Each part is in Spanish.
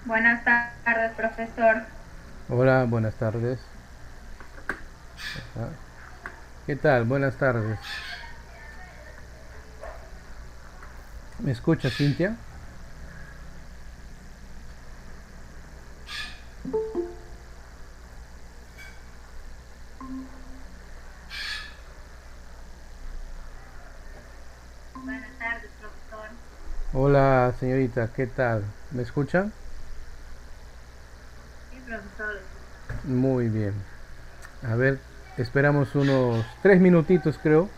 Buenas tardes, profesor. Hola, buenas tardes. Ah, ¿qué tal? Buenas tardes. ¿Me escucha, Cintia? Buenas tardes, profesor. Hola, señorita, ¿qué tal? ¿Me escucha? Sí, profesor. Muy bien. A ver, esperamos unos 3 minutitos, creo,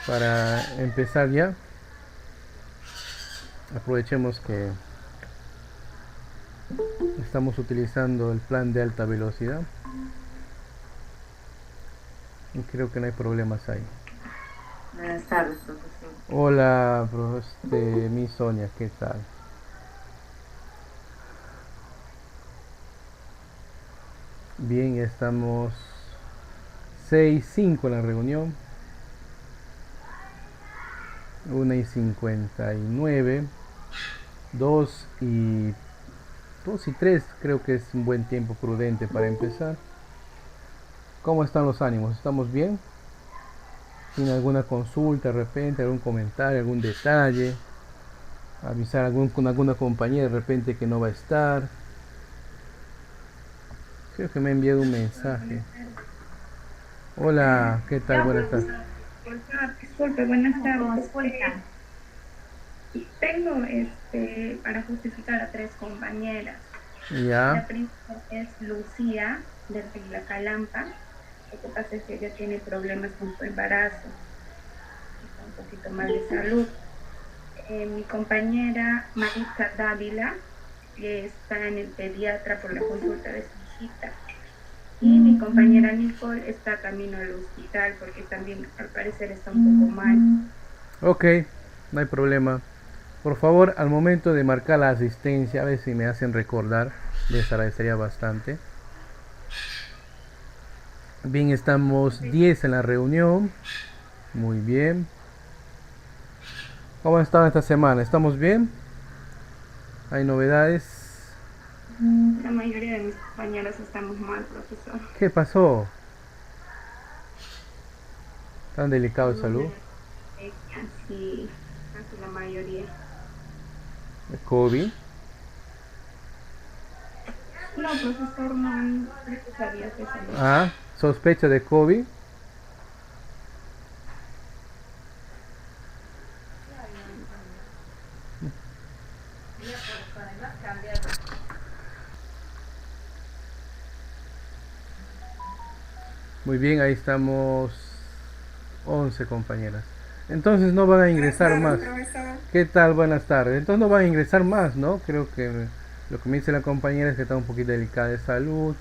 para empezar ya. Aprovechemos que estamos utilizando el plan de alta velocidad y creo que no hay problemas ahí. Buenas tardes, profesor. Hola, mi Sonia, ¿qué tal? Bien, ya estamos 6:05 en la reunión, 1:59, 2 y 2 y 3 creo que es un buen tiempo prudente para empezar. ¿Cómo están los ánimos? ¿Estamos bien? ¿Tiene alguna consulta de repente, algún comentario, algún detalle? Avisar con alguna compañía de repente que no va a estar. Creo que me ha enviado un mensaje. Buenas tardes. Hola, ¿qué tal? Ya, Buenas tardes. profesor. Disculpe, buenas ¿Cómo tardes. escuchan? Tengo para justificar a tres compañeras. Ya, La primera es Lucía, de la Calampa. Lo que pasa es que ella tiene problemas con su embarazo. Está un poquito mal de salud. Mi compañera Maritza Dávila, que está en el pediatra por la consulta de su hijita. Y mi compañera Nicole está camino al hospital porque también al parecer está un poco mal. ok, no hay problema. Por favor, al momento de marcar la asistencia, a ver si me hacen recordar, les agradecería bastante. Bien, estamos Sí. 10 en la reunión. Muy bien. ¿Cómo han estado esta semana? ¿Estamos bien? ¿Hay novedades? La mayoría de mis compañeros estamos mal, profesor. ¿Qué pasó? ¿Tan delicado de Algunas salud? sí, casi la mayoría. ¿COVID? No, profesor, no, gracias a Dios eso no. Ah, sospecha de COVID. Muy bien, ahí estamos 11 compañeras. Entonces no van a Buenas ingresar tardes, más. profesor. ¿Qué tal? Buenas tardes. Entonces no van a ingresar más, ¿no? Creo que lo que me dice la compañera es que está un poquito delicada de salud.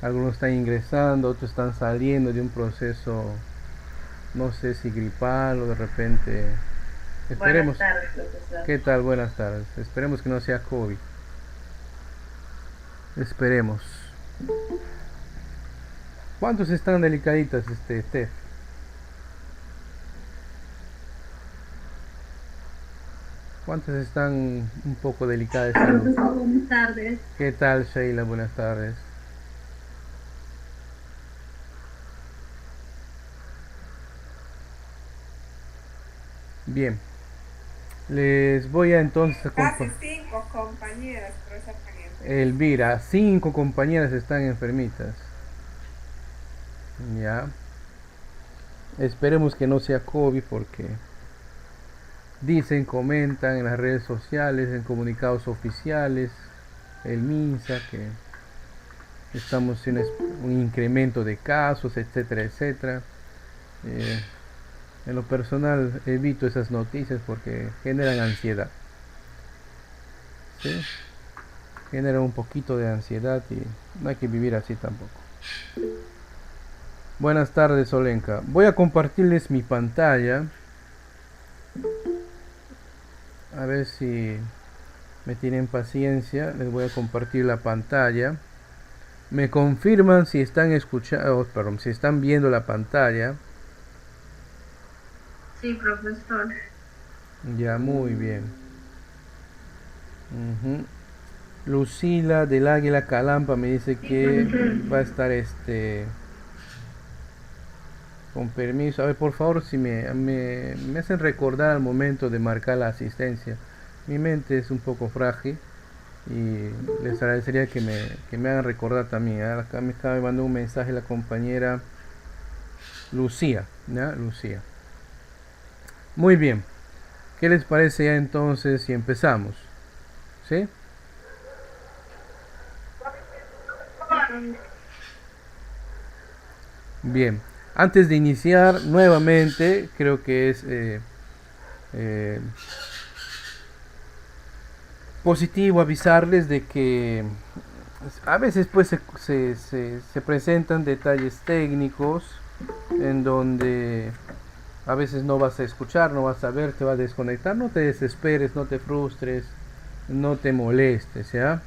Algunos están ingresando, otros están saliendo de un proceso, no sé si gripal o de repente. Buenas Esperemos. tardes, profesor. ¿Qué tal? Buenas tardes. Esperemos que no sea COVID. Esperemos. ¿Cuántos están delicaditas, Steph? ¿Cuántas están un poco delicadas de salud? Profesor, buenas tardes. ¿Qué tal, Sheila? Buenas tardes. Bien, les voy a entonces Casi 5 compañeras, profesor, están enfermas. Elvira, 5 compañeras están enfermitas. Ya, esperemos que no sea COVID porque dicen, comentan en las redes sociales, en comunicados oficiales, el MINSA, que estamos en un incremento de casos, etcétera, etcétera. Eh, en lo personal evito esas noticias porque generan ansiedad, ¿sí? Generan un poquito de ansiedad y no hay que vivir así tampoco. Buenas tardes, Olenka. Voy a compartirles mi pantalla. A ver si me tienen paciencia. Les voy a compartir la pantalla. Me confirman si están escuchando, perdón, si están viendo la pantalla. Sí, profesor. Ya, muy bien. Ujú. Lucila del Águila Calampa me dice Sí, que profesor. va a estar con permiso. A ver, por favor, si me hacen recordar al momento de marcar la asistencia. Mi mente es un poco frágil y les agradecería que me hagan recordar también. Acá me acaba de mandar un mensaje la compañera Lucía, ¿ya? Lucía. Muy bien. ¿Qué les parece ya entonces si empezamos? ¿Sí? Bien. Antes de iniciar nuevamente, creo que es eh, positivo avisarles de que a veces pues se presentan detalles técnicos en donde a veces no vas a escuchar, no vas a ver, te vas a desconectar. No te desesperes, no te frustres, no te molestes, ¿ya?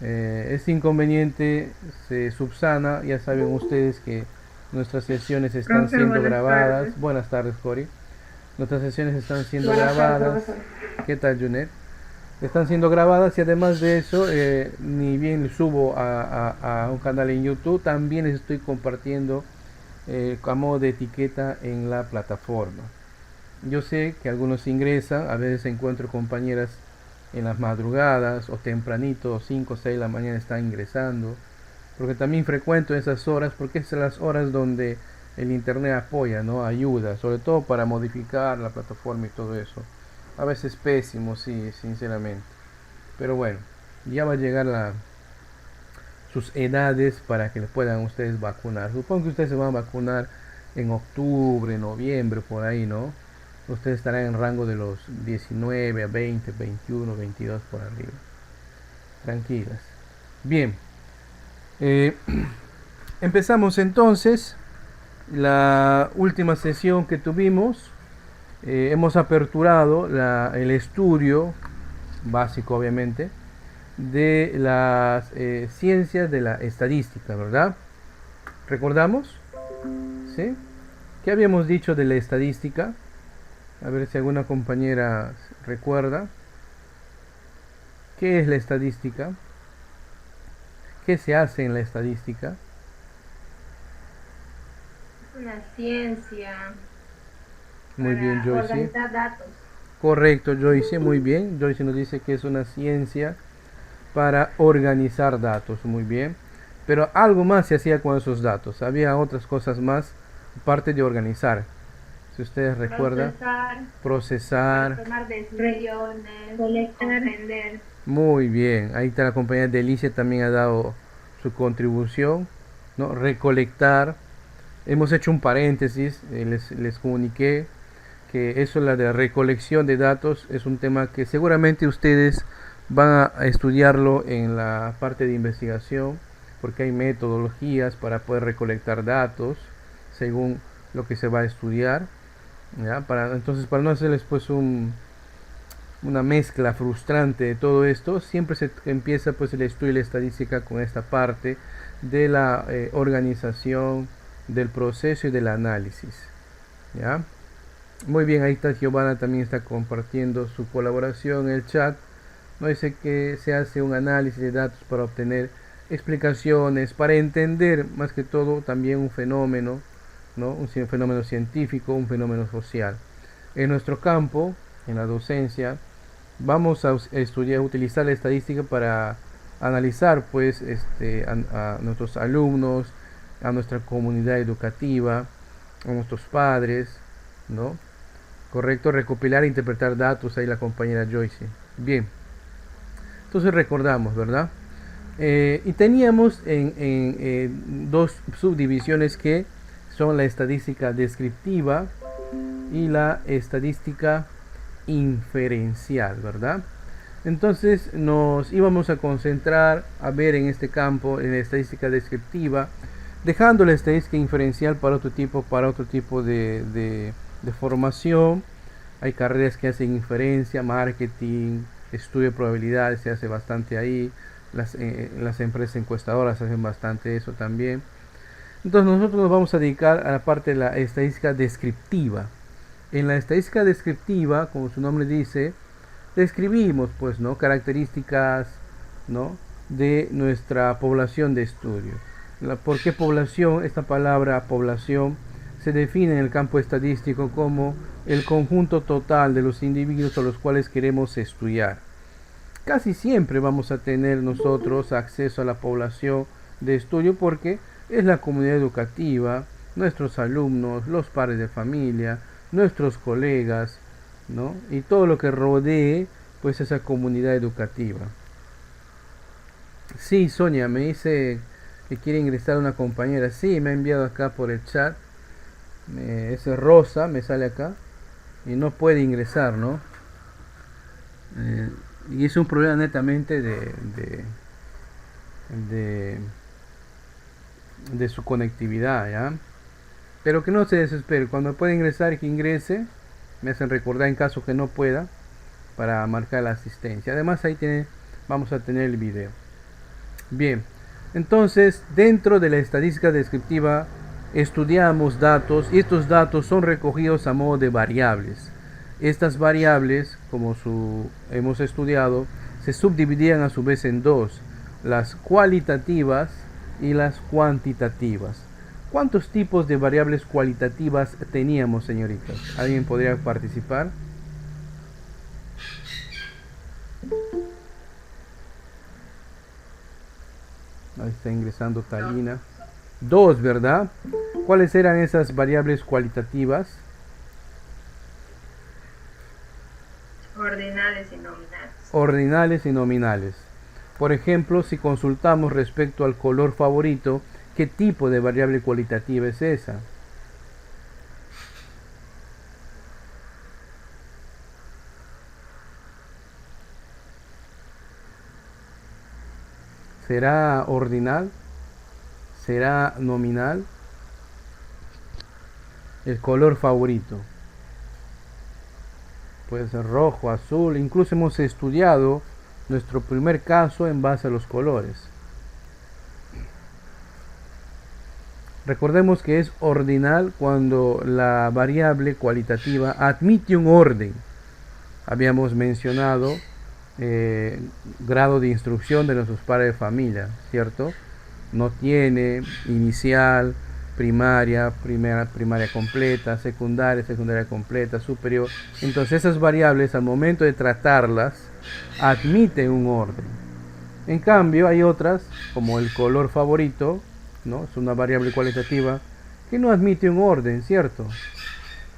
Este inconveniente se subsana. Ya saben ustedes que nuestras sesiones están Profe, siendo buenas grabadas. tardes. Buenas tardes, Cori. Nuestras sesiones están siendo Buenas tardes, grabadas. profesor. ¿Qué tal, Junet? Están siendo grabadas y además de eso, ni bien subo a un canal en YouTube, también les estoy compartiendo a modo de etiqueta en la plataforma. Yo sé que algunos ingresan, a veces encuentro compañeras en las madrugadas o tempranito, 5 o 6 de la mañana están ingresando, porque también frecuento esas horas, porque son las horas donde el internet apoya, ¿no? Ayuda, sobre todo para modificar la plataforma y todo eso. A veces pésimo, sí, sinceramente. Pero bueno, ya va a llegar sus edades para que le puedan ustedes vacunar. Supongo que ustedes se van a vacunar en octubre, noviembre, por ahí, ¿no? Ustedes estarán en rango de los 19 a 20, 21, 22 por arriba. Tranquilas. Bien, eh, empezamos entonces la última sesión que tuvimos. Hemos aperturado el estudio básico, obviamente, de las ciencias de la estadística, ¿verdad? ¿Recordamos? ¿Sí? ¿Qué habíamos dicho de la estadística? A ver si alguna compañera recuerda. ¿Qué es la estadística? ¿Qué se hace en la estadística? Es una ciencia Muy bien, para Joyce. organizar datos. Correcto, Joyce, muy bien. Joyce nos dice que es una ciencia para organizar datos, muy bien. Pero algo más se hacía con esos datos. Había otras cosas más, aparte de organizar. Si ustedes recuerdan, Procesar, para procesar. tomar decisiones, comprender. Muy bien, ahí está la compañera Delicia, también ha dado su contribución, ¿no? Recolectar. Hemos hecho un paréntesis, les comuniqué que eso, la de la recolección de datos, es un tema que seguramente ustedes van a estudiarlo en la parte de investigación, porque hay metodologías para poder recolectar datos según lo que se va a estudiar, ¿ya? Entonces, para no hacerles pues una mezcla frustrante de todo esto, siempre se empieza pues el estudio y la estadística con esta parte de la organización del proceso y del análisis, ¿ya? Muy bien, ahí está Giovanna, también está compartiendo su colaboración en el chat. No dice que se hace un análisis de datos para obtener explicaciones, para entender más que todo también un fenómeno, ¿no? Un fenómeno científico, un fenómeno social. En nuestro campo, en la docencia, vamos a estudiar, utilizar la estadística para analizar pues a nuestros alumnos, a nuestra comunidad educativa, a nuestros padres, ¿no? Correcto, recopilar e interpretar datos, ahí la compañera Joyce. Bien, entonces recordamos, ¿verdad? Y teníamos dos subdivisiones que son la estadística descriptiva y la estadística inferencial, ¿verdad? Entonces nos íbamos a concentrar a ver en este campo, en la estadística descriptiva, dejando la estadística inferencial para otro tipo de formación. Hay carreras que hacen inferencia, marketing, estudio de probabilidades, se hace bastante ahí. Las empresas encuestadoras hacen bastante eso también. Entonces nosotros nos vamos a dedicar a la parte de la estadística descriptiva. en la estadística descriptiva, como su nombre dice, describimos pues, ¿no?, características, ¿no?, de nuestra población de estudio. ¿Por qué población? Esta palabra población se define en el campo estadístico como el conjunto total de los individuos a los cuales queremos estudiar. Casi siempre vamos a tener nosotros acceso a la población de estudio porque es la comunidad educativa, nuestros alumnos, los padres de familia, nuestros colegas, ¿no?, y todo lo que rodee pues esa comunidad educativa. Sí, Sonia, me dice que quiere ingresar una compañera. Sí, me ha enviado acá por el chat. Ese Rosa me sale acá y no puede ingresar, ¿no? Y es un problema netamente de su conectividad, ¿ya? Pero que no se desespere. Cuando pueda ingresar, que ingrese. Me hacen recordar en caso que no pueda, para marcar la asistencia. Además ahí vamos a tener el video. Bien, entonces dentro de la estadística descriptiva estudiamos datos y estos datos son recogidos a modo de variables. Estas variables, como hemos estudiado, se subdividían a su vez en dos, las cualitativas y las cuantitativas. ¿Cuántos tipos de variables cualitativas teníamos, señoritas? ¿Alguien podría participar? Ahí está ingresando Talina. Dos, ¿verdad? ¿Cuáles eran esas variables cualitativas? Ordinales y nominales. Ordinales y nominales. Por ejemplo, si consultamos respecto al color favorito, ¿qué tipo de variable cualitativa es esa? ¿Será ordinal? ¿Será nominal? El color favorito. Puede ser rojo, azul. Incluso hemos estudiado nuestro primer caso en base a los colores. Recordemos que es ordinal cuando la variable cualitativa admite un orden. Habíamos mencionado grado de instrucción de nuestros padres de familia, ¿cierto? No tiene inicial, primaria, primaria completa, secundaria completa, superior. Entonces esas variables al momento de tratarlas admiten un orden. En cambio hay otras, como el color favorito, ¿no? Es una variable cualitativa que no admite un orden, ¿cierto?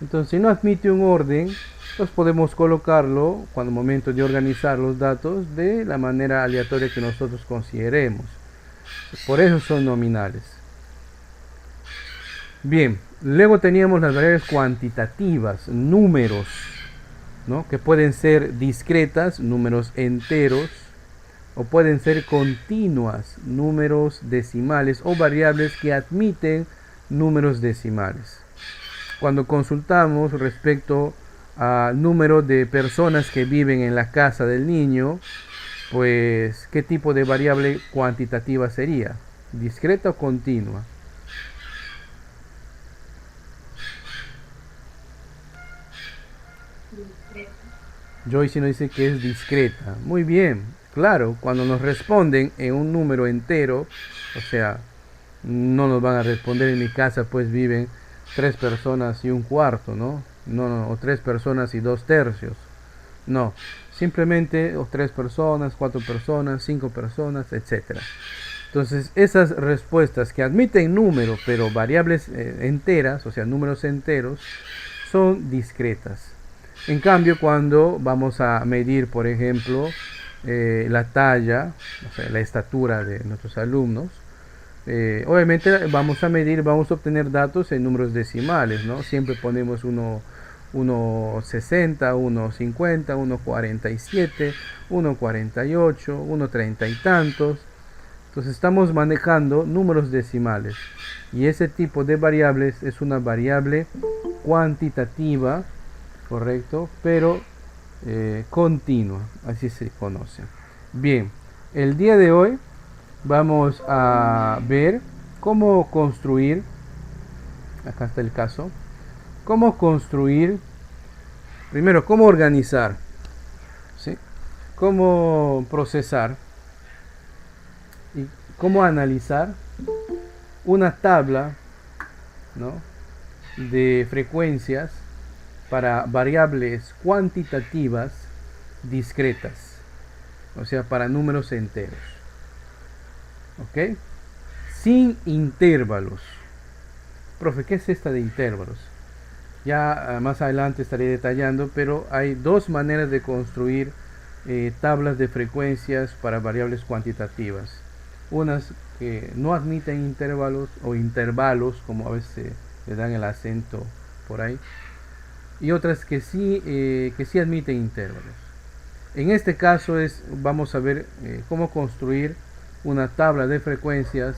Entonces si no admite un orden, pues podemos colocarlo cuando momento de organizar los datos de la manera aleatoria que nosotros consideremos. Por eso son nominales. Bien, luego teníamos las variables cuantitativas, números, ¿no?, que pueden ser discretas, números enteros, o pueden ser continuas, números decimales, o variables que admiten números decimales. Cuando consultamos respecto al número de personas que viven en la casa del niño, pues ¿qué tipo de variable cuantitativa sería? ¿Discreta o continua? Discreta. Joyce nos dice que es discreta. Muy bien, claro, cuando nos responden en un número entero, o sea, no nos van a responder en mi casa pues viven 3 personas y un cuarto, ¿no? No, o 3 personas y 2 tercios. No, simplemente o 3 personas, 4 personas, 5 personas, etc. Entonces esas respuestas que admiten número pero variables enteras, o sea números enteros, son discretas. En cambio, cuando vamos a medir, por ejemplo, la talla, o sea la estatura de nuestros alumnos, obviamente vamos a obtener datos en números decimales, ¿no? Siempre ponemos 1.60, 1.50, 1.47, 1.48, 1.30 y tantos. Entonces estamos manejando números decimales y ese tipo de variables es una variable cuantitativa, correcto, pero continua, así se conoce. Bien, el día de hoy vamos a ver cómo construir, acá está el caso, cómo construir Primero, ¿cómo organizar? ¿Sí? ¿Cómo procesar? ¿Y cómo analizar una tabla, ¿no?, de frecuencias para variables cuantitativas discretas, o sea, para números enteros, ¿ok? Sin intervalos. Profe, ¿qué es esta de intervalos? Ya más adelante estaré detallando, pero hay dos maneras de construir tablas de frecuencias para variables cuantitativas. Unas que no admiten intervalos o intervalos, como a veces le dan el acento por ahí, y otras que sí admiten intervalos. En este caso vamos a ver cómo construir una tabla de frecuencias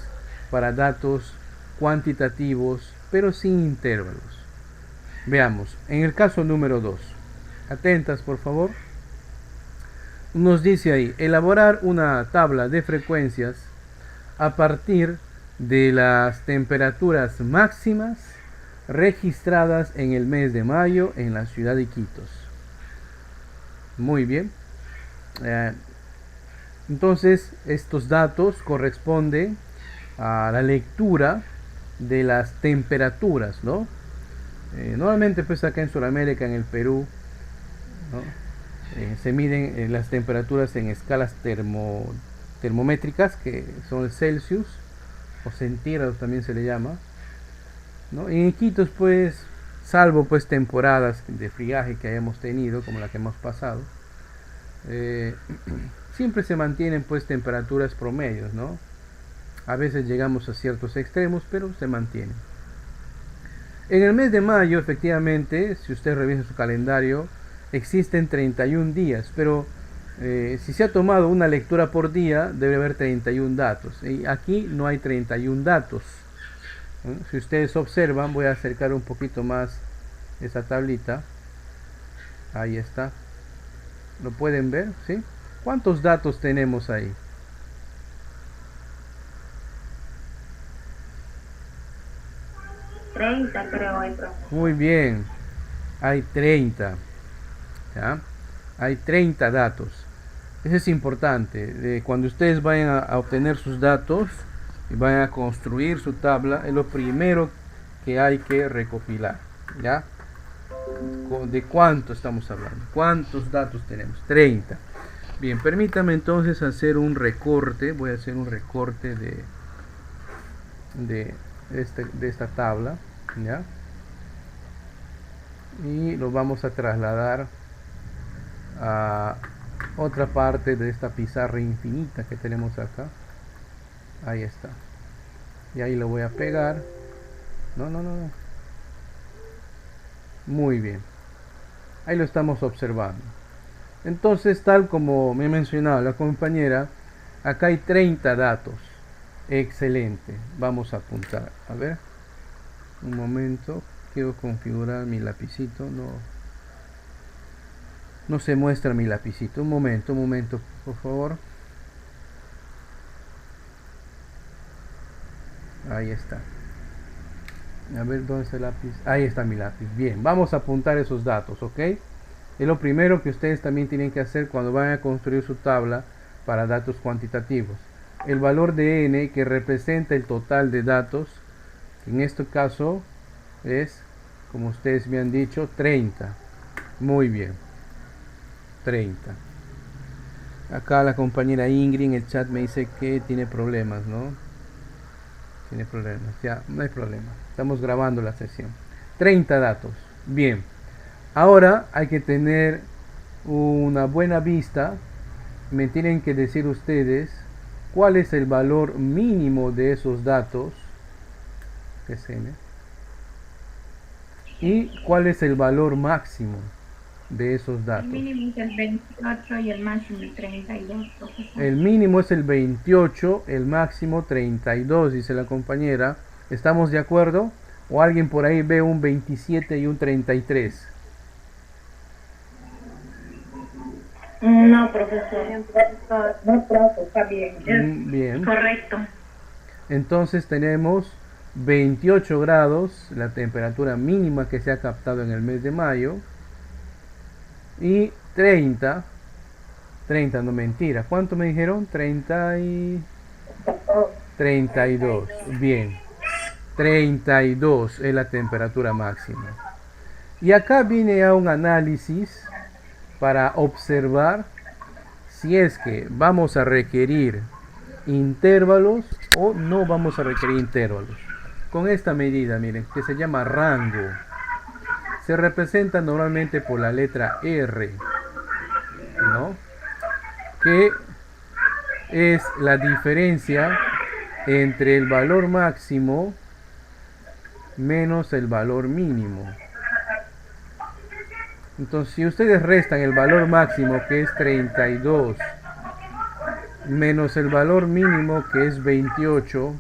para datos cuantitativos, pero sin intervalos. Veamos, en el caso número 2, atentas por favor, nos dice ahí, elaborar una tabla de frecuencias a partir de las temperaturas máximas registradas en el mes de mayo en la ciudad de Iquitos. Muy bien. Entonces, estos datos corresponden a la lectura de las temperaturas, ¿no? Normalmente pues acá en Sudamérica, en el Perú, ¿no?, se miden las temperaturas en escalas termométricas, que son el Celsius o centígrados también se le llama, ¿no? En Iquitos pues, salvo pues temporadas de friaje que hayamos tenido, como la que hemos pasado, siempre se mantienen pues temperaturas promedios, ¿no? A veces llegamos a ciertos extremos, pero se mantienen. En el mes de mayo, efectivamente, si usted revisa su calendario, existen 31 días, pero si se ha tomado una lectura por día, debe haber 31 datos. Y aquí no hay 31 datos. Si ustedes observan, voy a acercar un poquito más esa tablita. Ahí está. ¿Lo pueden ver? ¿Sí? ¿Cuántos datos tenemos ahí? Creo, Muy bien. Hay 30. ¿Ya? Hay 30 datos. Eso es importante. Cuando ustedes vayan a obtener sus datos y vayan a construir su tabla, es lo primero que hay que recopilar. ¿Ya? ¿De cuánto estamos hablando? ¿Cuántos datos tenemos? 30. Bien, permítame entonces hacer un recorte. Voy a hacer un recorte de esta tabla, ¿ya? Y lo vamos a trasladar a otra parte de esta pizarra infinita que tenemos acá. Ahí está. Y ahí lo voy a pegar. No. Muy bien. Ahí lo estamos observando. Entonces, tal como me mencionaba la compañera, acá hay 30 datos. Excelente. Vamos a apuntar. A ver. Un momento. Quiero configurar mi lapicito. No se muestra mi lapicito. Un momento, por favor. Ahí está. A ver, ¿dónde está el lápiz? Ahí está mi lápiz. Bien, vamos a apuntar esos datos, ¿ok? Es lo primero que ustedes también tienen que hacer cuando van a construir su tabla para datos cuantitativos. El valor de n, que representa el total de datos, en este caso es, como ustedes me han dicho, 30. Muy bien. 30. Acá la compañera Ingrid en el chat me dice que tiene problemas, ¿no? Tiene problemas. Ya, no hay problema. Estamos grabando la sesión. 30 datos. Bien. Ahora hay que tener una buena vista. Me tienen que decir ustedes cuál es el valor mínimo de esos datos. Y cuál es el valor máximo de esos datos. El mínimo es el 28 y el máximo el 32. El mínimo es el 28, el máximo 32, dice la compañera. ¿Estamos de acuerdo? ¿O alguien por ahí ve un 27 y un 33? No, profesor. No, profesor, está bien. Bien. Correcto. Entonces tenemos 28 grados, la temperatura mínima que se ha captado en el mes de mayo. Y 30, no mentira. ¿Cuánto me dijeron? 32. Bien. 32 es la temperatura máxima. Y acá viene a un análisis para observar si es que vamos a requerir intervalos o no vamos a requerir intervalos. Con esta medida, miren, que se llama rango, se representa normalmente por la letra R, ¿no? Que es la diferencia entre el valor máximo menos el valor mínimo. Entonces, si ustedes restan el valor máximo, que es 32, menos el valor mínimo, que es 28,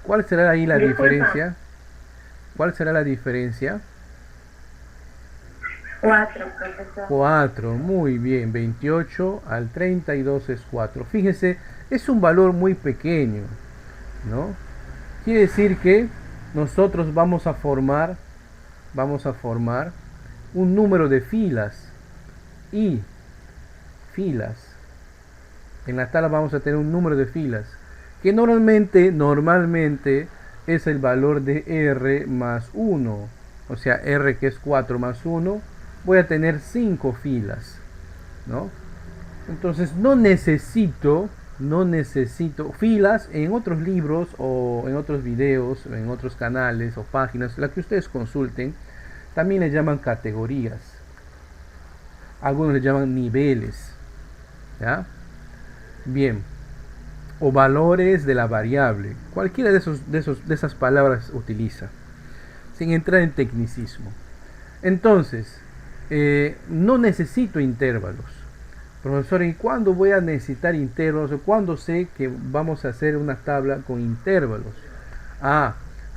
¿cuál será ahí la diferencia? ¿Cuál será la diferencia? 4, profesor. 4, muy bien, 28 al 32 es 4. Fíjense, es un valor muy pequeño, ¿no? Quiere decir que nosotros vamos a formar un número de filas y filas. En la tabla vamos a tener un número de filas que normalmente es el valor de R más 1. O sea, R que es 4 más 1, voy a tener 5 filas, ¿no? Entonces no necesito filas. En otros libros o en otros videos, en otros canales o páginas, la que ustedes consulten, también le llaman categorías. Algunos le llaman niveles, ¿ya? Bien. O valores de la variable. Cualquiera de esas palabras utiliza, sin entrar en tecnicismo. Entonces, no necesito intervalos. Profesor, ¿y cuándo voy a necesitar intervalos? ¿O cuándo sé que vamos a hacer una tabla con intervalos?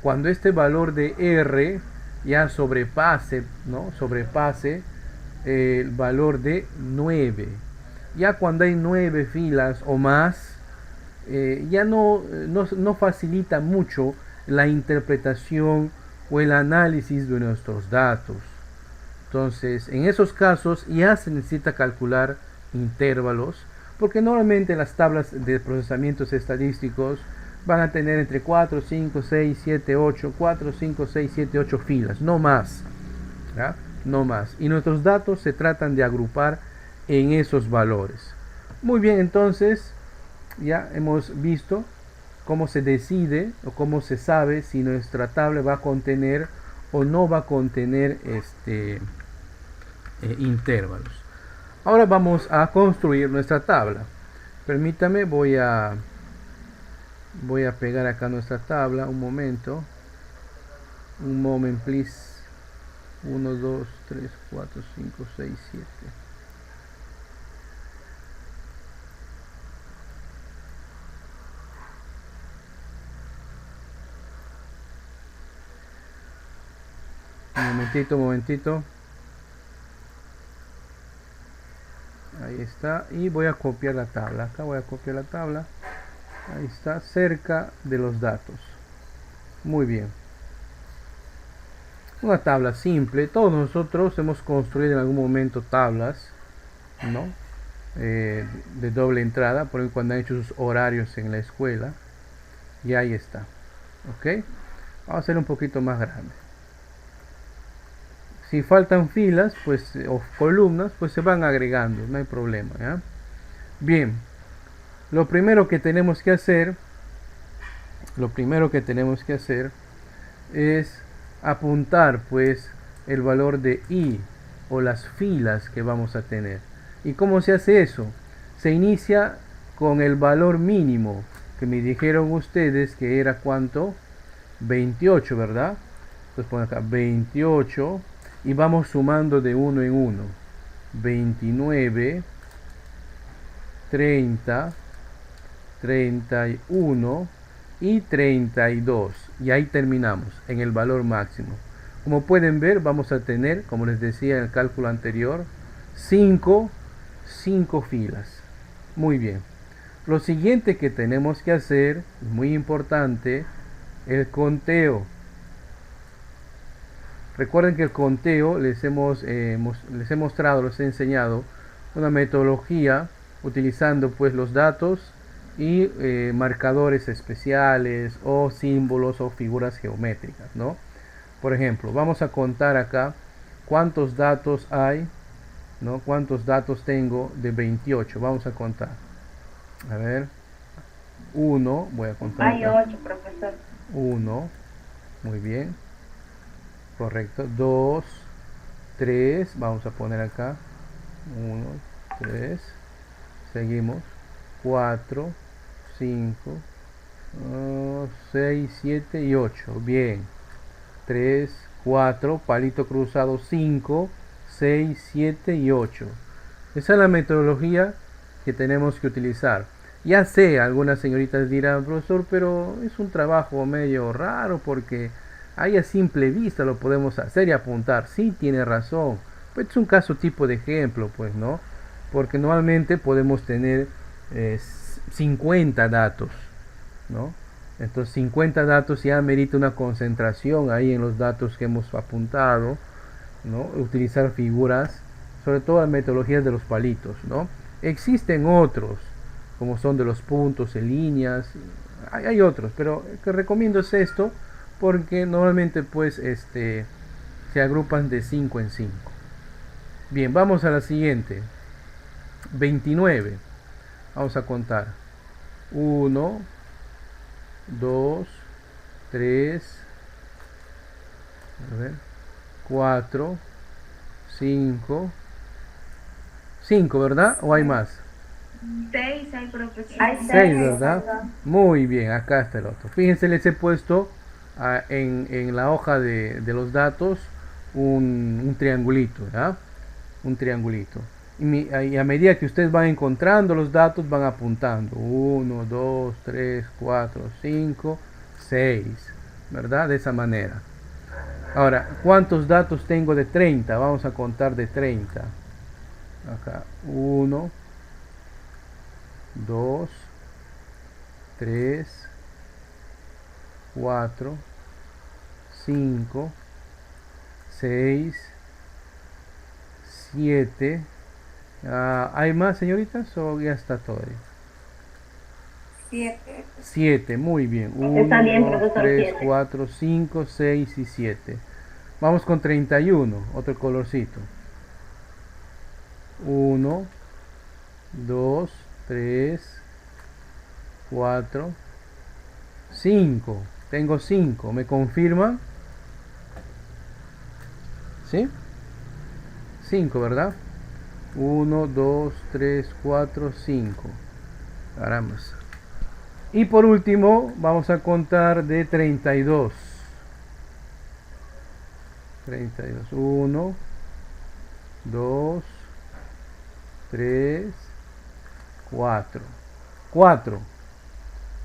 Cuando este valor de R ya sobrepase, ¿no? Sobrepase el valor de 9. Ya cuando hay 9 filas o más, ya no facilita mucho la interpretación o el análisis de nuestros datos. Entonces, en esos casos ya se necesita calcular intervalos, porque normalmente las tablas de procesamientos estadísticos van a tener entre 4, 5, 6, 7, 8, 4, 5, 6, 7, 8 filas, no más, ¿ya? No más. Y nuestros datos se tratan de agrupar en esos valores. Muy bien, entonces ya hemos visto cómo se decide o cómo se sabe si nuestra tabla va a contener o no va a contener intervalos. Ahora vamos a construir nuestra tabla. Permítame, voy a pegar acá nuestra tabla. Un momento. Un moment, please. 1, 2, 3, 4, 5, 6, 7. Un momentito. Ahí está. Y voy a copiar la tabla. Acá voy a copiar la tabla. Ahí está, cerca de los datos. Muy bien. Una tabla simple. Todos nosotros hemos construido en algún momento tablas, ¿no? De doble entrada, por ejemplo, cuando han hecho sus horarios en la escuela. Y ahí está. ¿Ok? Vamos a hacer un poquito más grande. Si faltan filas, pues, o columnas, pues se van agregando, no hay problema, ¿ya? Bien, lo primero que tenemos que hacer es apuntar, pues, el valor de I o las filas que vamos a tener. ¿Y cómo se hace eso? Se inicia con el valor mínimo que me dijeron ustedes que era ¿cuánto? 28, ¿verdad? Entonces pongo acá 28 y vamos sumando de uno en uno. 29, 30, 31 y 32. Y ahí terminamos en el valor máximo. Como pueden ver, vamos a tener, como les decía en el cálculo anterior, 5 filas. Muy bien. Lo siguiente que tenemos que hacer, muy importante, el conteo. Recuerden que el conteo les he mostrado, les he enseñado una metodología utilizando pues los datos y marcadores especiales o símbolos o figuras geométricas, ¿no? Por ejemplo, vamos a contar acá cuántos datos hay, ¿no? Cuántos datos tengo de 28. Vamos a contar. A ver. 1, voy a contar. Hay 8, profesor. 1, muy bien. Correcto. 2, 3, vamos a poner acá. 1, 3. Seguimos. 4, 5, 6, 7 y 8. Bien. 3, 4, palito cruzado 5, 6, 7 y 8. Esa es la metodología que tenemos que utilizar. Ya sé, algunas señoritas dirán, profesor, pero es un trabajo medio raro porque ahí a simple vista lo podemos hacer y apuntar. Sí, tiene razón. Pues es un caso tipo de ejemplo, pues, ¿no? Porque normalmente podemos tener 50 datos, ¿no? Entonces 50 datos ya merita una concentración ahí en los datos que hemos apuntado, ¿no? Utilizar figuras, sobre todo las metodologías de los palitos, ¿no? Existen otros, como son de los puntos en líneas, hay otros, pero el que recomiendo es esto, porque normalmente pues se agrupan de 5 en 5. Bien, vamos a la siguiente. 29. Vamos a contar. 1, 2, 3, a ver, 4, 5, 5, ¿verdad? ¿O hay más? 6 hay, profesor. Hay 6, ¿verdad? Muy bien, acá está el otro. Fíjense, les he puesto en la hoja de los datos un triangulito, ¿verdad? Un triangulito. Y a medida que ustedes van encontrando los datos, van apuntando. 1, 2, 3, 4, 5, 6. ¿Verdad? De esa manera. Ahora, ¿cuántos datos tengo de 30? Vamos a contar de 30. Acá. 1, 2, 3, 4, 5, 6, 7. ¿Hay más, señoritas, o ya está todo ahí? 7. 7, muy bien. 1, Está bien, 2, profesor, 3, 7. 4, 5, 6 y 7. Vamos con 31, otro colorcito. 1, 2, 3, 4, 5. Tengo 5. ¿Me confirman? ¿Sí? 5, ¿verdad? 1, 2, 3, 4, 5. Caramba. Y por último, vamos a contar de 32. 32. 1, 2, 3, 4. 4.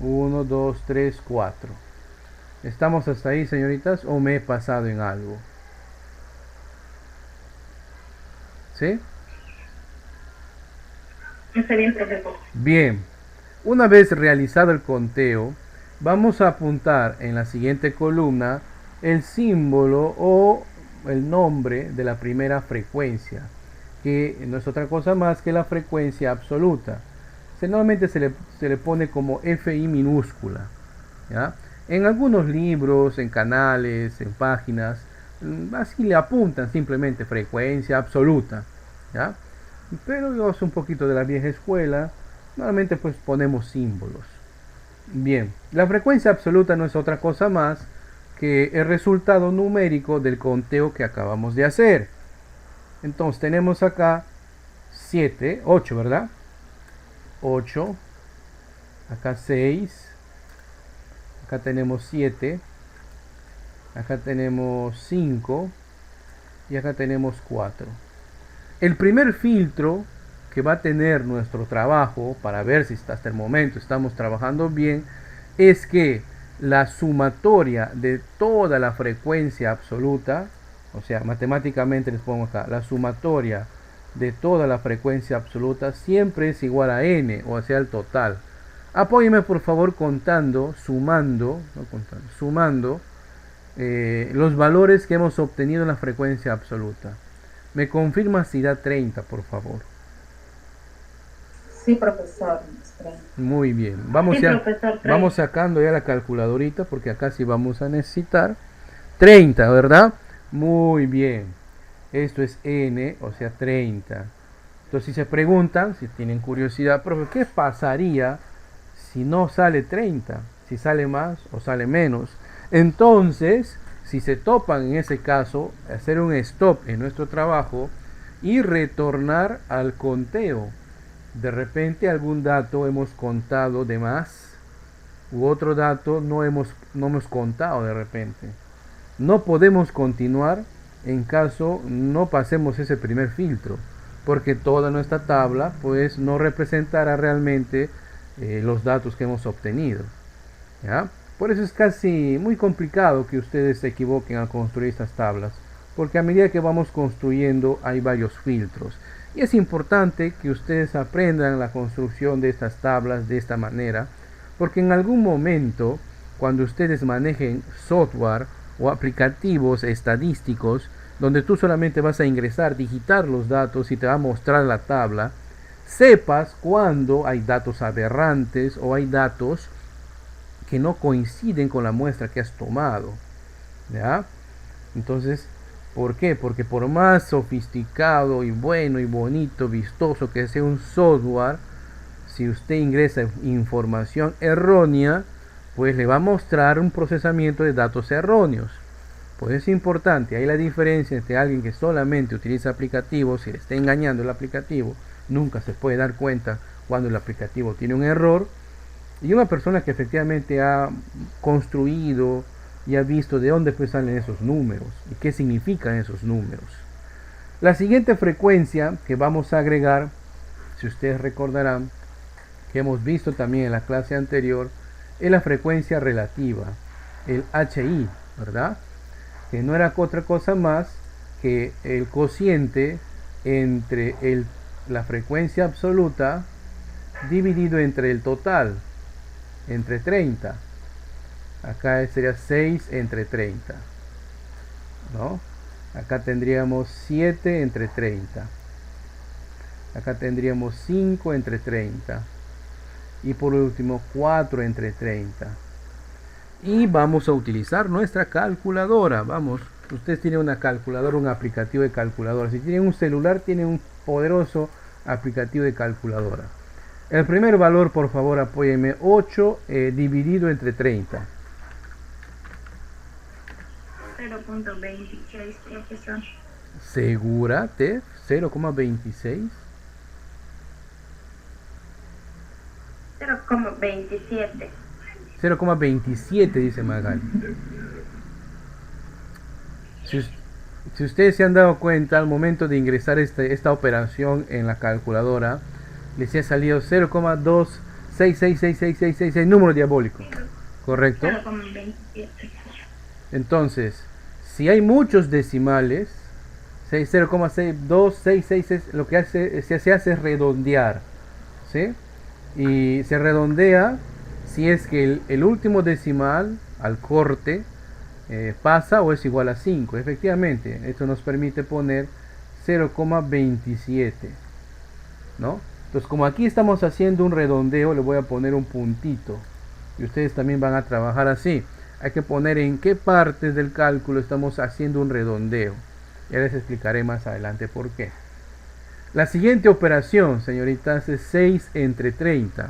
1, 2, 3, 4. ¿Estamos hasta ahí, señoritas? ¿O me he pasado en algo? ¿Sí? Está bien, profesor. Bien. Una vez realizado el conteo, vamos a apuntar en la siguiente columna el símbolo o el nombre de la primera frecuencia, que no es otra cosa más que la frecuencia absoluta. Normalmente se le pone como FI minúscula, ¿ya? En algunos libros, en canales, en páginas, así le apuntan simplemente frecuencia absoluta, ¿ya? Pero yo soy un poquito de la vieja escuela, normalmente pues ponemos símbolos. Bien, la frecuencia absoluta no es otra cosa más que el resultado numérico del conteo que acabamos de hacer. Entonces tenemos acá 7, 8, ¿verdad? 8, acá 6, acá tenemos 7, acá tenemos 5 y acá tenemos 4. El primer filtro que va a tener nuestro trabajo para ver si hasta el momento estamos trabajando bien es que la sumatoria de toda la frecuencia absoluta, o sea, matemáticamente les pongo acá, la sumatoria de toda la frecuencia absoluta siempre es igual a n, o sea, el total. Apóyeme por favor contando, sumando los valores que hemos obtenido en la frecuencia absoluta. ¿Me confirma si da 30, por favor? Sí, profesor. Muy bien. Vamos, Sí, ya, profesor, vamos sacando ya la calculadorita porque acá sí vamos a necesitar 30, ¿verdad? Muy bien. Esto es n, o sea 30. Entonces si se preguntan, si tienen curiosidad, profe, ¿qué pasaría si no sale 30? Si sale más o sale menos. Entonces, si se topan en ese caso, hacer un stop en nuestro trabajo y retornar al conteo. De repente algún dato hemos contado de más u otro dato no hemos contado de repente. No podemos continuar en caso no pasemos ese primer filtro, porque toda nuestra tabla pues no representará realmente los datos que hemos obtenido, ¿ya? Por eso es casi muy complicado que ustedes se equivoquen al construir estas tablas, porque a medida que vamos construyendo hay varios filtros. Y es importante que ustedes aprendan la construcción de estas tablas de esta manera, porque en algún momento, cuando ustedes manejen software o aplicativos estadísticos, donde tú solamente vas a ingresar, digitar los datos y te va a mostrar la tabla, sepas cuando hay datos aberrantes o hay datos que no coinciden con la muestra que has tomado, ¿ya? Entonces, ¿por qué? Porque por más sofisticado y bueno y bonito, vistoso que sea un software, si usted ingresa información errónea, pues le va a mostrar un procesamiento de datos erróneos. Pues es importante, hay la diferencia entre alguien que solamente utiliza aplicativos, si le está engañando el aplicativo, nunca se puede dar cuenta cuando el aplicativo tiene un error, y una persona que efectivamente ha construido y ha visto de dónde pues salen esos números y qué significan esos números. La siguiente frecuencia que vamos a agregar, si ustedes recordarán, que hemos visto también en la clase anterior, es la frecuencia relativa, el HI, ¿verdad? Que no era otra cosa más que el cociente entre la frecuencia absoluta dividido entre el total, entre 30. Acá sería 6 entre 30, ¿no? Acá tendríamos 7 entre 30. Acá tendríamos 5 entre 30. Y por último 4 entre 30. Y vamos a utilizar nuestra calculadora. Vamos, ustedes tienen una calculadora, un aplicativo de calculadora. Si tienen un celular, tienen un poderoso aplicativo de calculadora. El primer valor, por favor, apóyenme. 8 dividido entre 30. 0.26, profesor. ¿Segúrate? 0,26. 0,27. 0,27 dice Magali. Si ustedes se han dado cuenta al momento de ingresar esta operación en la calculadora, les ha salido 0,2666666, número diabólico, ¿correcto? 0,27. Entonces, si hay muchos decimales, 0,2666, lo que se hace es redondear, ¿sí? Y se redondea si es que el último decimal al corte pasa o es igual a 5. Efectivamente, esto nos permite poner 0,27, ¿no? Entonces, como aquí estamos haciendo un redondeo, le voy a poner un puntito. Y ustedes también van a trabajar así. Hay que poner en qué partes del cálculo estamos haciendo un redondeo. Ya les explicaré más adelante por qué. La siguiente operación, señoritas, es 6 entre 30.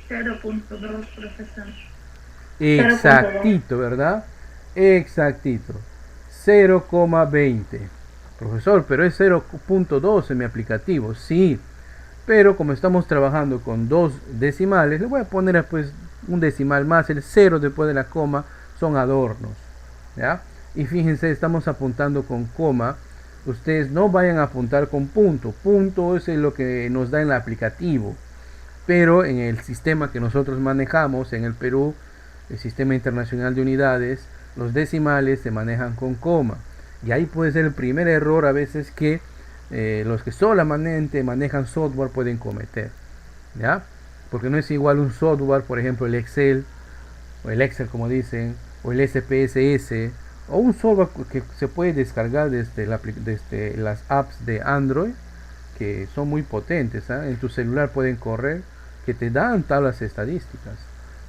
0.2, profesor. Exactito, ¿verdad? Exactito. 0,20. Profesor, pero es 0.2 en mi aplicativo. Sí, pero como estamos trabajando con dos decimales, le voy a poner pues un decimal más. El 0 después de la coma son adornos, ¿ya? Y fíjense, estamos apuntando con coma. Ustedes no vayan a apuntar con punto. Punto es lo que nos da en el aplicativo. Pero en el sistema que nosotros manejamos en el Perú, el Sistema Internacional de Unidades, los decimales se manejan con coma. Y ahí puede ser el primer error a veces que los que solamente manejan software pueden cometer, ¿ya? Porque no es igual un software, por ejemplo el Excel, o el Excel como dicen, o el SPSS, o un software que se puede descargar desde las apps de Android, que son muy potentes, ¿eh? En tu celular pueden correr, que te dan tablas estadísticas,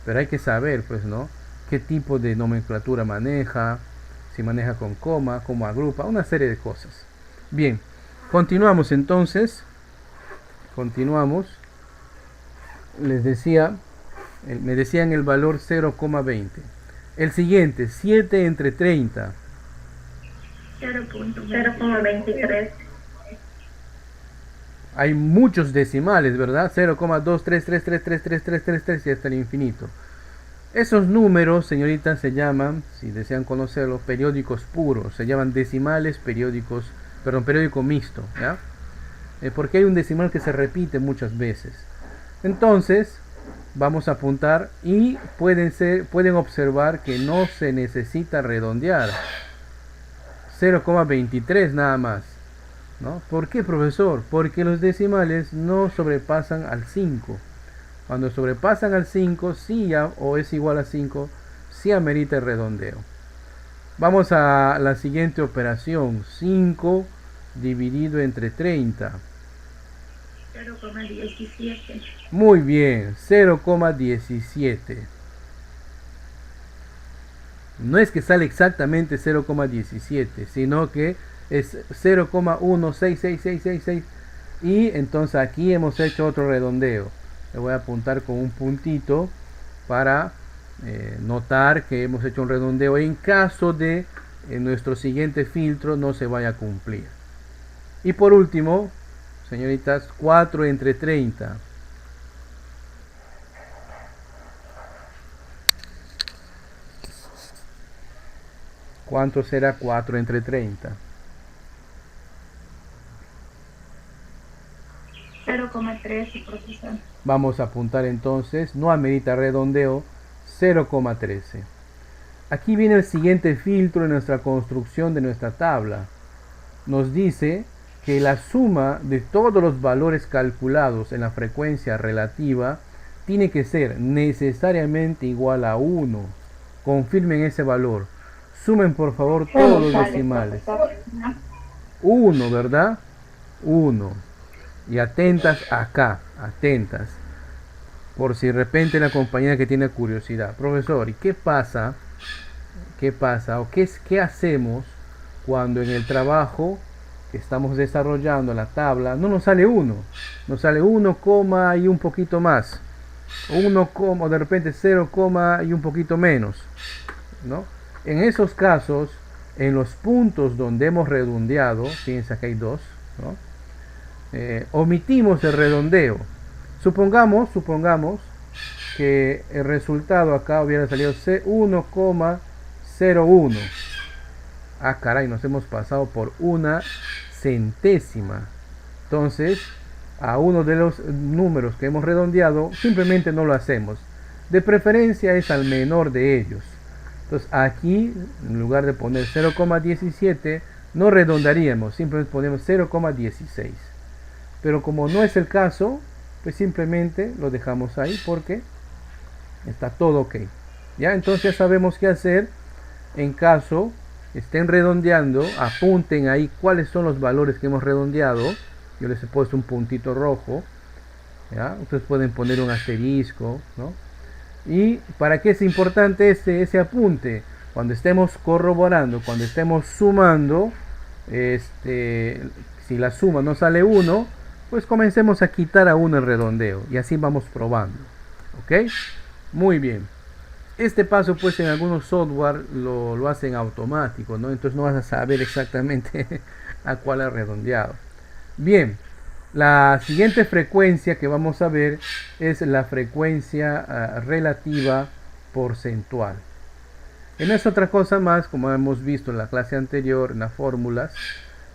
pero hay que saber, pues, ¿no?, qué tipo de nomenclatura maneja, si maneja con coma, cómo agrupa, una serie de cosas. Bien, continuamos entonces. Continuamos. Les decía, me decían el valor 0,20. El siguiente, 7 entre 30. 0,23. Hay muchos decimales, ¿verdad? 0,233333333 y hasta el infinito. Esos números, señoritas, se llaman, si desean conocerlos, periódicos puros. Se llaman decimales periódicos, periódico mixto, ¿ya? Porque hay un decimal que se repite muchas veces. Entonces, vamos a apuntar y pueden observar que no se necesita redondear. 0,23 nada más, ¿no? ¿Por qué, profesor? Porque los decimales no sobrepasan al 5. Cuando sobrepasan al 5, sí ya, o es igual a 5, sí amerita el redondeo. Vamos a la siguiente operación. 5 dividido entre 30. 0,17. Muy bien, 0,17. No es que sale exactamente 0,17, sino que es 0,166666. Y entonces aquí hemos hecho otro redondeo. Le voy a apuntar con un puntito para notar que hemos hecho un redondeo en caso de nuestro siguiente filtro no se vaya a cumplir. Y por último, señoritas, 4 entre 30. ¿Cuánto será 4 entre 30? 0,13, profesor. Vamos a apuntar entonces, no amerita redondeo, 0,13. Aquí viene el siguiente filtro en nuestra construcción de nuestra tabla. Nos dice que la suma de todos los valores calculados en la frecuencia relativa tiene que ser necesariamente igual a 1. Confirmen ese valor. Sumen por favor todos los decimales. 1, ¿verdad? 1. Y atentas acá, atentas. Por si de repente la compañera que tiene curiosidad. Profesor, ¿y qué pasa? ¿Qué pasa? ¿O qué hacemos cuando en el trabajo que estamos desarrollando la tabla no nos sale 1? Nos sale 1, y un poquito más. 1, de repente 0, y un poquito menos, ¿no? En esos casos, en los puntos donde hemos redondeado, fíjense que hay 2, ¿no? Omitimos el redondeo. Supongamos que el resultado acá hubiera salido 1,01. Ah, caray, nos hemos pasado por una centésima. Entonces, a uno de los números que hemos redondeado, simplemente no lo hacemos. De preferencia es al menor de ellos. Entonces, aquí, en lugar de poner 0,17, no redondaríamos, simplemente ponemos 0,16. Pero como no es el caso, pues simplemente lo dejamos ahí porque está todo ok. Ya, entonces ya sabemos qué hacer en caso estén redondeando. Apunten ahí cuáles son los valores que hemos redondeado. Yo les he puesto un puntito rojo, ¿ya? Ustedes pueden poner un asterisco, ¿no? ¿Y para qué es importante ese apunte? Cuando estemos corroborando, cuando estemos sumando, si la suma no sale 1, pues comencemos a quitar a 1 el redondeo y así vamos probando. ¿Ok? Muy bien. Este paso pues en algunos software lo hacen automático, ¿no? Entonces no vas a saber exactamente a cuál es redondeado. Bien, la siguiente frecuencia que vamos a ver es la frecuencia relativa porcentual. Y no es otra cosa más, como hemos visto en la clase anterior, en las fórmulas,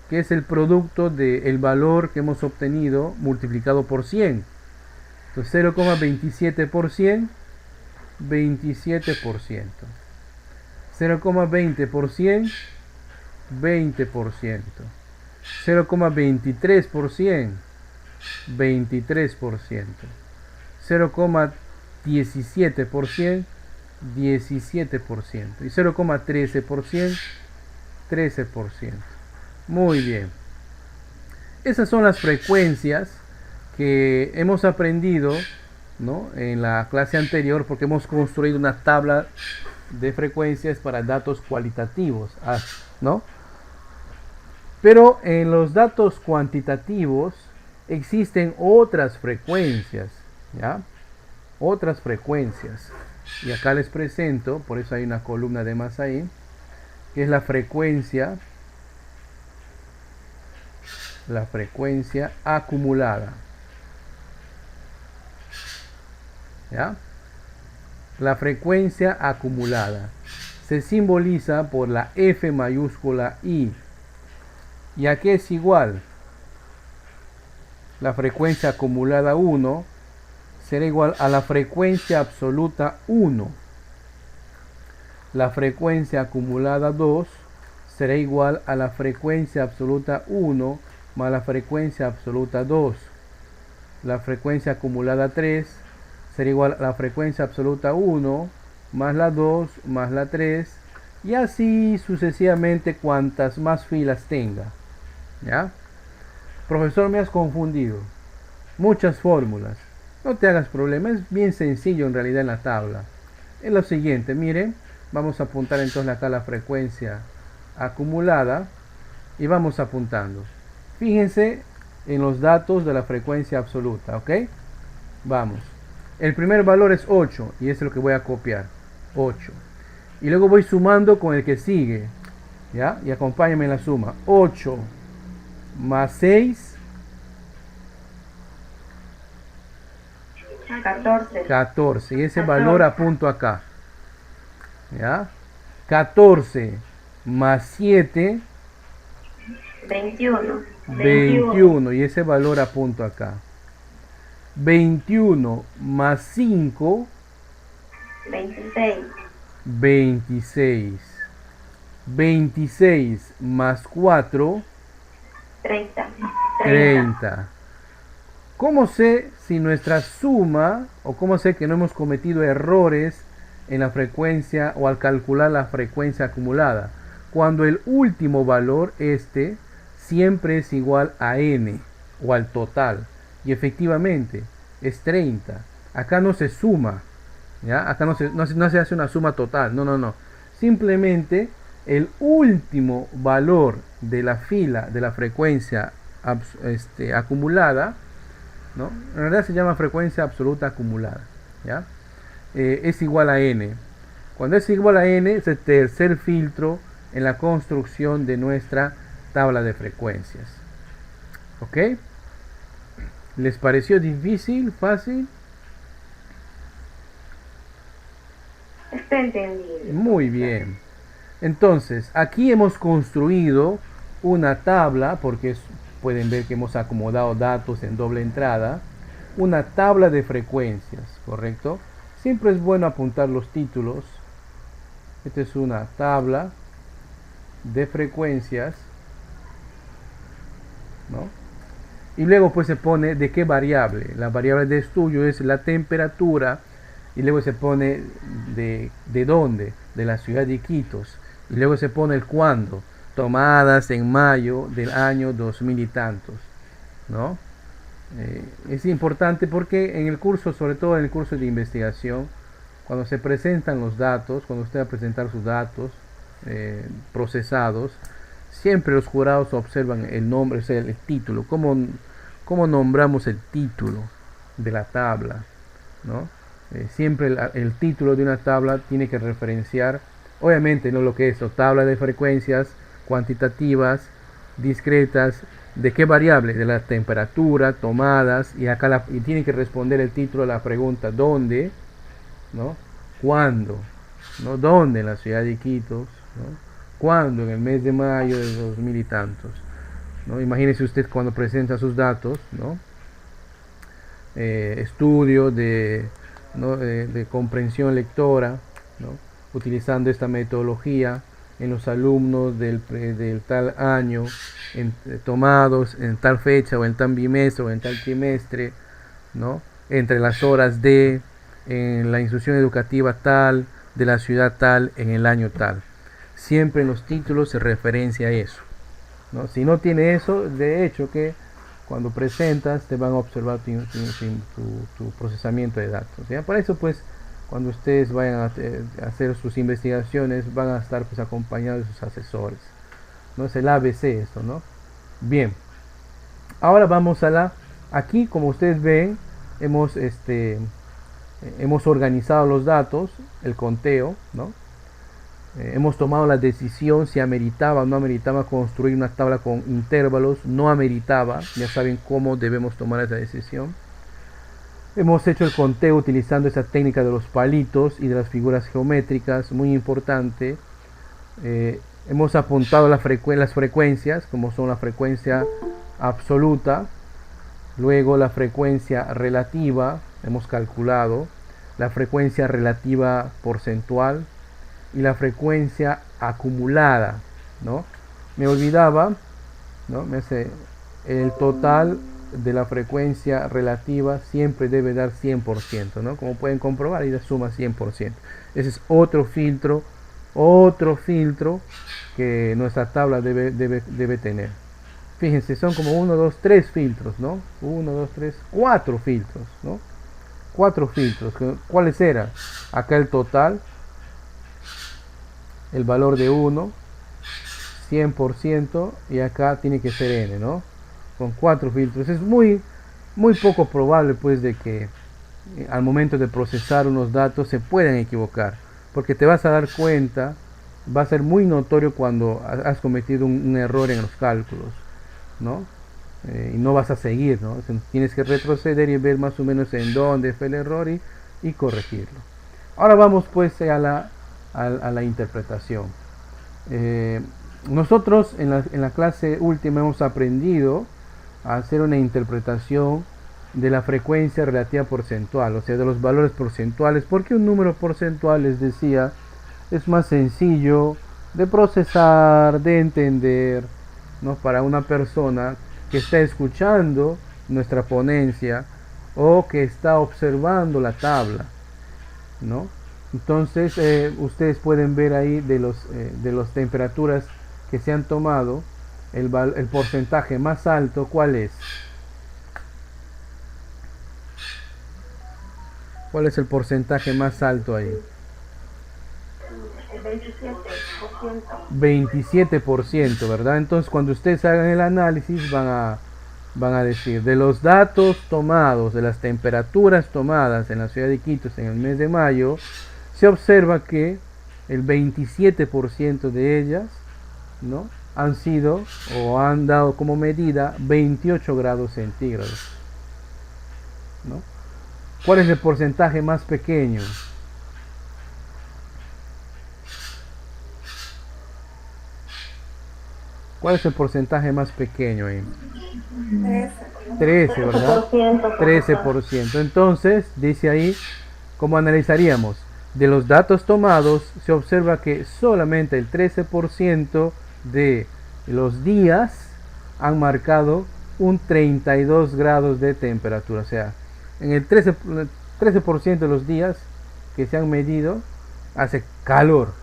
que es el producto del valor que hemos obtenido multiplicado por 100. Entonces 0,27 por 100, 27%. 0,20 por 100, 20%. 0,23 por 100, 23%. 0,17 por 100, 17%. Y 0,13%, 13%. Muy bien. Esas son las frecuencias que hemos aprendido, ¿no?, en la clase anterior, porque hemos construido una tabla de frecuencias para datos cualitativos, ¿no? Pero en los datos cuantitativos existen otras frecuencias, ¿ya? Otras frecuencias. Y acá les presento, por eso hay una columna de más ahí, que es la frecuencia acumulada. ¿Ya? La frecuencia acumulada se simboliza por la F mayúscula I. ¿Y a qué es igual? La frecuencia acumulada 1 será igual a la frecuencia absoluta 1. La frecuencia acumulada 2 será igual a la frecuencia absoluta 1 más la frecuencia absoluta 2. La frecuencia acumulada 3 será igual a la frecuencia absoluta 1 más la 2 más la 3, y así sucesivamente cuantas más filas tenga. ¿Ya? Profesor, me has confundido. Muchas fórmulas. No te hagas problema, es bien sencillo en realidad en la tabla. Es lo siguiente, miren, vamos a apuntar entonces acá la frecuencia acumulada y vamos apuntando. Fíjense en los datos de la frecuencia absoluta, ¿ok? Vamos. El primer valor es 8 y es lo que voy a copiar, 8. Y luego voy sumando con el que sigue, ¿ya? Y acompáñame en la suma. 8 más 6, 14. Y ese valor apunto acá, ¿ya? 14 más 7, 21. Y ese valor apunto acá. 21 más 5, 26. 26 más 4, 30. ¿Cómo sé si nuestra suma, o cómo sé que no hemos cometido errores en la frecuencia o al calcular la frecuencia acumulada? Cuando el último valor, siempre es igual a n o al total. Y efectivamente es 30. Acá no se suma, ¿ya? Acá no se hace una suma total. No. Simplemente el último valor de la fila de la frecuencia acumulada, ¿no? En realidad se llama frecuencia absoluta acumulada, ¿ya? Es igual a n. Cuando es igual a n es el tercer filtro en la construcción de nuestra tabla de frecuencias. ¿Ok? ¿Les pareció difícil? ¿Fácil? Está entendido. Muy bien. Entonces, aquí hemos construido una tabla, porque pueden ver que hemos acomodado datos en doble entrada. Una tabla de frecuencias, ¿correcto? Siempre es bueno apuntar los títulos. Esta es una tabla de frecuencias, ¿no? Y luego pues se pone de qué variable. La variable de estudio es la temperatura. Y luego se pone de dónde, de la ciudad de Iquitos. Y luego se pone el cuándo, tomadas en mayo del año 2000 y tantos, ¿no? Es importante porque en el curso, sobre todo en el curso de investigación, cuando se presentan los datos, cuando usted va a presentar sus datos procesados, siempre los jurados observan el nombre, o sea, el título, cómo nombramos el título de la tabla, ¿no? Siempre el título de una tabla tiene que referenciar, obviamente, no lo que es, tabla de frecuencias cuantitativas, discretas, de qué variable, de la temperatura, tomadas, y acá y tiene que responder el título a la pregunta ¿dónde? ¿No? ¿Cuándo? ¿No? ¿Dónde? En la ciudad de Iquitos, ¿no? ¿Cuándo? En el mes de mayo de 2000 y tantos, ¿no? Imagínese usted cuando presenta sus datos, ¿no? Estudio de comprensión lectora, ¿no? Utilizando esta metodología en los alumnos del tal año, tomados en tal fecha o en tal bimestre o en tal trimestre, ¿no? Entre las horas en la institución educativa tal de la ciudad tal en el año tal. Siempre en los títulos se referencia a eso, ¿no? Si no tiene eso, de hecho que cuando presentas te van a observar tu procesamiento de datos, ¿ya? Por eso pues cuando ustedes vayan a hacer sus investigaciones van a estar pues acompañados de sus asesores, ¿no? Es el ABC esto, ¿no? Bien, ahora vamos a aquí como ustedes ven hemos organizado los datos, el conteo, ¿no? Hemos tomado la decisión si ameritaba o no ameritaba construir una tabla con intervalos, no ameritaba, ya saben cómo debemos tomar esa decisión. Hemos hecho el conteo utilizando esa técnica de los palitos y de las figuras geométricas, muy importante. Hemos apuntado las frecuencias, como son la frecuencia absoluta, luego la frecuencia relativa, hemos calculado, la frecuencia relativa porcentual y la frecuencia acumulada, ¿no? Me olvidaba, ¿no? El total de la frecuencia relativa siempre debe dar 100%, ¿no? Como pueden comprobar, ahí suma 100%. Ese es otro filtro que nuestra tabla debe tener. Fíjense, son como 1, 2, 3 filtros, ¿no? 1, 2, 3, 4 filtros, ¿no? 4 filtros. ¿Cuáles eran? Acá el total, el valor de 1, 100%, y acá tiene que ser n, ¿no? Con 4 filtros. Es muy poco probable pues de que al momento de procesar unos datos se puedan equivocar, porque te vas a dar cuenta, va a ser muy notorio cuando has cometido un error en los cálculos, ¿no? Y no vas a seguir, ¿no? Tienes que retroceder y ver más o menos en dónde fue el error y corregirlo. Ahora vamos pues a la interpretación. Nosotros en la clase última hemos aprendido a hacer una interpretación de la frecuencia relativa porcentual, o sea, de los valores porcentuales, porque un número porcentual, les decía, es más sencillo de procesar, de entender, ¿no? Para una persona que está escuchando nuestra ponencia o que está observando la tabla, ¿no? Entonces ustedes pueden ver ahí de las temperaturas que se han tomado, el porcentaje más alto, ¿cuál es? ¿Cuál es el porcentaje más alto ahí? El 27%. 27%, ¿verdad? Entonces cuando ustedes hagan el análisis van a decir, de los datos tomados, de las temperaturas tomadas en la ciudad de Iquitos en el mes de mayo, se observa que el 27% de ellas, ¿no?, han sido o han dado como medida 28 grados centígrados, ¿no? ¿Cuál es el porcentaje más pequeño? ¿Cuál es el porcentaje más pequeño ahí? 13, ¿verdad? 13%. Entonces, dice ahí, ¿cómo analizaríamos? De los datos tomados, se observa que solamente el 13% de los días han marcado un 32 grados de temperatura. O sea, en el 13% de los días que se han medido hace calor,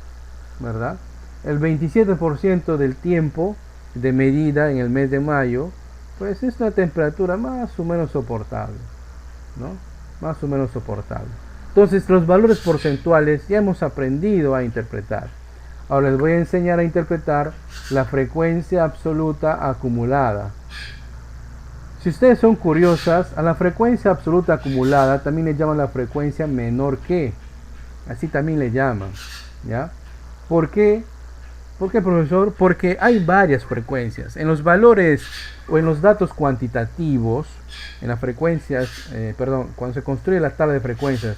¿verdad? El 27% del tiempo de medida en el mes de mayo, pues es una temperatura más o menos soportable, ¿no? Más o menos soportable. Entonces los valores porcentuales ya hemos aprendido a interpretar. Ahora les voy a enseñar a interpretar la frecuencia absoluta acumulada. Si ustedes son curiosas, a la frecuencia absoluta acumulada también le llaman la frecuencia menor que. Así también le llaman, ¿ya? ¿Por qué? ¿Por qué, profesor? Porque hay varias frecuencias. En los valores o en los datos cuantitativos, en las frecuencias, cuando se construye la tabla de frecuencias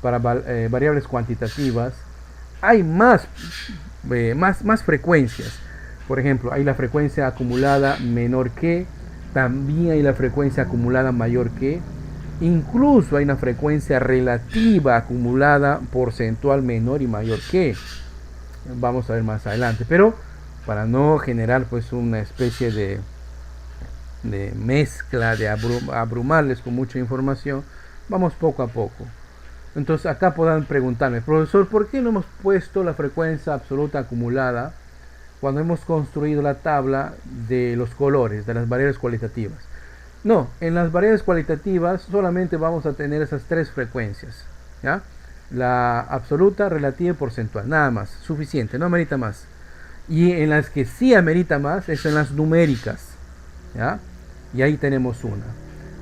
para variables cuantitativas, hay más frecuencias. Por ejemplo, hay la frecuencia acumulada menor que, también hay la frecuencia acumulada mayor que, incluso hay una frecuencia relativa acumulada porcentual menor y mayor que. Vamos a ver más adelante, pero para no generar pues una especie de mezcla, de abrumarles con mucha información, vamos poco a poco. Entonces acá podrán preguntarme, profesor, ¿por qué no hemos puesto la frecuencia absoluta acumulada cuando hemos construido la tabla de los colores, de las variables cualitativas? No, en las variables cualitativas solamente vamos a tener esas tres frecuencias, ¿ya? La absoluta, relativa y porcentual, nada más, suficiente, no amerita más. Y en las que sí amerita más es en las numéricas, ¿ya? Y ahí tenemos una.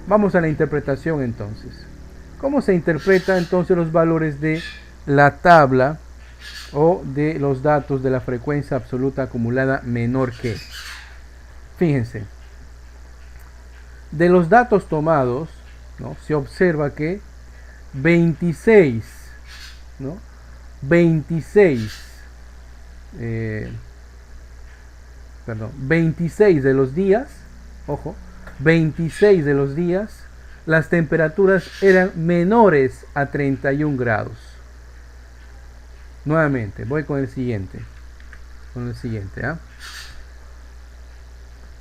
Vamos a la interpretación entonces. ¿Cómo se interpreta entonces los valores de la tabla o de los datos de la frecuencia absoluta acumulada menor que? Fíjense, de los datos tomados, ¿no?, se observa que 26, ¿no?, 26, 26 de los días, ojo, 26 de los días, las temperaturas eran menores a 31 grados. Nuevamente, voy con el siguiente. ¿Ah?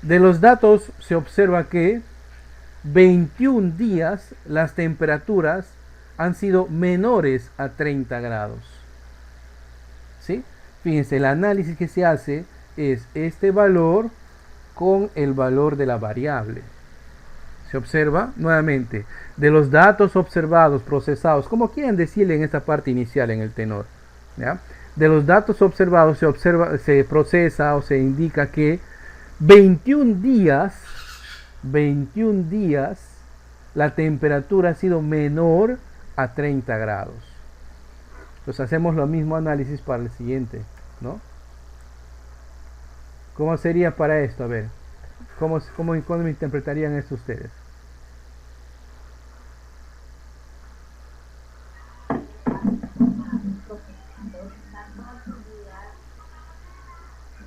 De los datos se observa que 21 días las temperaturas han sido menores a 30 grados. ¿Sí? Fíjense, el análisis que se hace es este valor con el valor de la variable. Se observa nuevamente, de los datos observados, procesados, como quieran decirle en esta parte inicial en el tenor, ¿ya? De los datos observados se procesa o se indica que 21 días la temperatura ha sido menor a 30 grados. Entonces hacemos lo mismo análisis para el siguiente, ¿no? ¿Cómo sería para esto? A ver, ¿cómo interpretarían esto ustedes?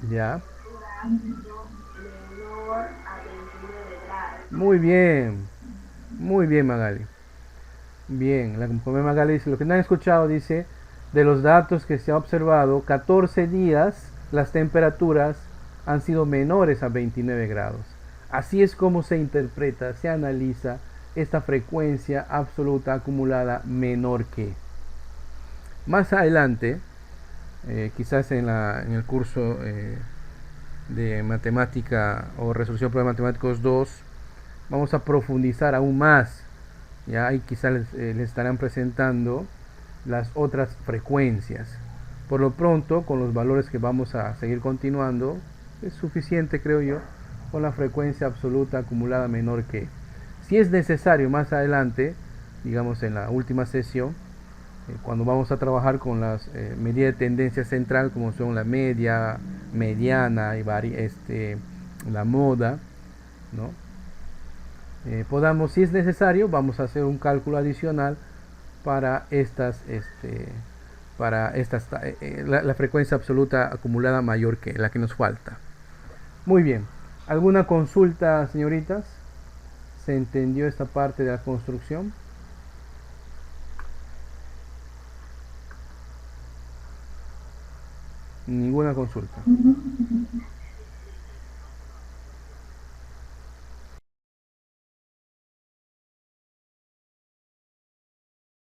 Ya. Muy bien Magali. Bien, la compañera Magali dice, lo que no han escuchado, dice, de los datos que se ha observado, 14 días las temperaturas han sido menores a 29 grados. Así es como se interpreta, se analiza esta frecuencia absoluta acumulada menor que. Más adelante, quizás en el curso de matemática o resolución de problemas matemáticos 2, vamos a profundizar aún más. Ya ahí quizás les estarán presentando las otras frecuencias. Por lo pronto, con los valores que vamos a seguir continuando, es suficiente, creo yo, con la frecuencia absoluta acumulada menor que. Si es necesario más adelante, digamos en la última sesión, cuando vamos a trabajar con las medidas de tendencia central, como son la media, mediana y la moda, ¿no? Si es necesario, vamos a hacer un cálculo adicional para la frecuencia absoluta acumulada mayor que la que nos falta. Muy bien. ¿Alguna consulta, señoritas? ¿Se entendió esta parte de la construcción? Ninguna consulta.